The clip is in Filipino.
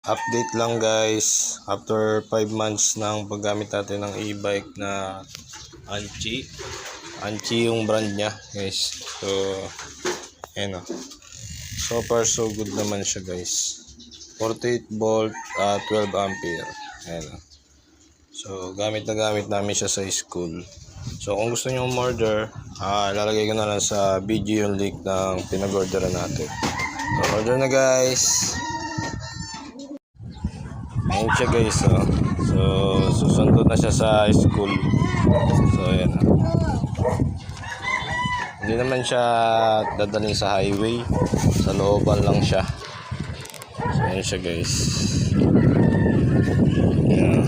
Update lang guys, after 5 months ng paggamit natin ng e-bike na Anchi yung brand niya guys. So ayan o, so far so good naman siya guys. 48 volt, 12 ampere. Ayan o. So gamit na gamit namin siya sa school. So kung gusto nyo umorder, lalagay ko na lang sa video yung link ng pinag-orderan natin. So order na guys. Ayan siya guys oh. So susundo na siya sa school. So ayan oh. Hindi naman siya dadalhin sa highway, sa looban lang siya. So ayan siya guys. Ayan.